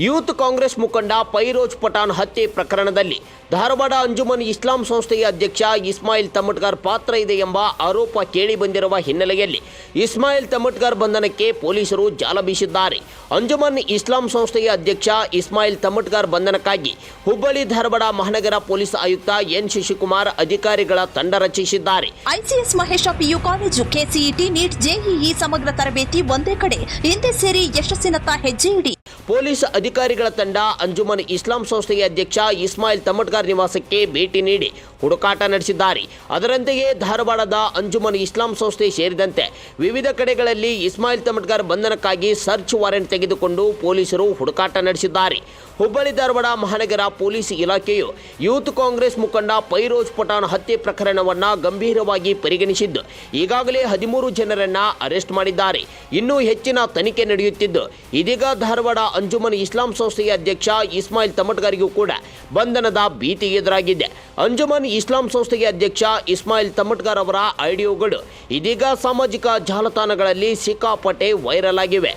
Youth Congress ಮುಖಂಡ ಫೈರೋಜ್ ಪಠಾಣ್ ಹತ್ಯೆ ಪ್ರಕರಣದಲ್ಲಿ ಧಾರವಾಡ ಅಂಜುಮನ್ ಇಸ್ಲಾಂ ಸಂಸ್ಥೆಯ ಅಧ್ಯಕ್ಷ ಇಸ್ಮಾಯಿಲ್ ತಮಟ್ಗಾರ್ ಪಾತ್ರ ಇದೆ ಎಂಬ ಆರೋಪ ಕೇಳಿಬಂದಿರುವ ಹಿನ್ನೆಲೆಯಲ್ಲಿ ಇಸ್ಮಾಯಿಲ್ ತಮಟ್ಗಾರ್ ಬಂಧನಕ್ಕೆ ಪೊಲೀಸರು ಜಾಲ ಬೀಸಿದ್ದಾರೆ. ಅಂಜುಮನ್ ಇಸ್ಲಾಂ ಸಂಸ್ಥೆಯ ಅಧ್ಯಕ್ಷ ಇಸ್ಮಾಯಿಲ್ ತಮಟ್ಗಾರ್ ಬಂಧನಕ್ಕಾಗಿ ಹುಬ್ಬಳ್ಳಿ ಧಾರವಾಡ ಮಹಾನಗರ ಪೊಲೀಸ್ ಆಯುಕ್ತ ಎನ್ ಶಶಿಕುಮಾರ್ ಅಧಿಕಾರಿಗಳ ತಂಡ ರಚಿಸಿದ್ದಾರೆ. ICS Mahesha PU college, KCET, NEET, JEE ಸಮಗ್ರ ತರಬೇತಿ ಒಂದೇ ಕಡೆ. ಹಿಂದೆ ಸೇರಿ ಯಶಸ್ಸಿನತ್ತ ಹೆಜ್ಜೆ ಇಡಿ. ಪೊಲೀಸ್ ಅಧಿಕಾರಿಗಳ ತಂಡ ಅಂಜುಮನ್ ಇಸ್ಲಾಂ ಸಂಸ್ಥೆಯ ಅಧ್ಯಕ್ಷ ಇಸ್ಮಾಯಿಲ್ ತಮಟ್ಗಾರ್ ನಿವಾಸಕ್ಕೆ ಭೇಟಿ ನೀಡಿ ಹುಡುಕಾಟ ನಡೆಸಿದ್ದಾರೆ. ಅದರಂತೆಯೇ ಧಾರವಾಡದ ಅಂಜುಮನ್ ಇಸ್ಲಾಂ ಸಂಸ್ಥೆ ಸೇರಿದಂತೆ ವಿವಿಧ ಕಡೆಗಳಲ್ಲಿ ಇಸ್ಮಾಯಿಲ್ ತಮಟ್ಗಾರ್ ಬಂಧನಕ್ಕಾಗಿ ಸರ್ಚ್ ವಾರೆಂಟ್ ತೆಗೆದುಕೊಂಡು ಪೊಲೀಸರು ಹುಡುಕಾಟ ನಡೆಸಿದ್ದಾರೆ. ಹುಬ್ಬಳ್ಳಿ ಧಾರವಾಡ ಮಹಾನಗರ ಪೊಲೀಸ್ ಇಲಾಖೆಯು ಯೂತ್ ಕಾಂಗ್ರೆಸ್ ಮುಖಂಡ ಫೈರೋಜ್ ಪಠಾಣ್ ಹತ್ಯೆ ಪ್ರಕರಣವನ್ನು ಗಂಭೀರವಾಗಿ ಪರಿಗಣಿಸಿದ್ದು ಈಗಾಗಲೇ 13 ಜನರನ್ನ ಅರೆಸ್ಟ್ ಮಾಡಿದ್ದಾರೆ. ಇನ್ನೂ ಹೆಚ್ಚಿನ ತನಿಖೆ ನಡೆಯುತ್ತಿದ್ದು ಇದೀಗ ಧಾರವಾಡ ಅಂಜುಮನ್ ಇಸ್ಲಾಂ ಸಂಸ್ಥೆಯ ಅಧ್ಯಕ್ಷ ಇಸ್ಮಾಯಿಲ್ ತಮಟ್ಗಾರಿಗೂ ಕೂಡ ಬಂಧನದ ಭೀತಿ ಎದುರಾಗಿದೆ. ಅಂಜುಮನ್ ಇಸ್ಲಾಂ ಸಂಸ್ಥೆಯ ಅಧ್ಯಕ್ಷ ಇಸ್ಮಾಯಿಲ್ ತಮಟ್ಗಾರ್ ಅವರ ಆಡಿಯೋಗಳು ಇದೀಗ ಸಾಮಾಜಿಕ ಜಾಲತಾಣಗಳಲ್ಲಿ ಸಿಕ್ಕಾಪಟ್ಟೆ ವೈರಲ್ ಆಗಿವೆ.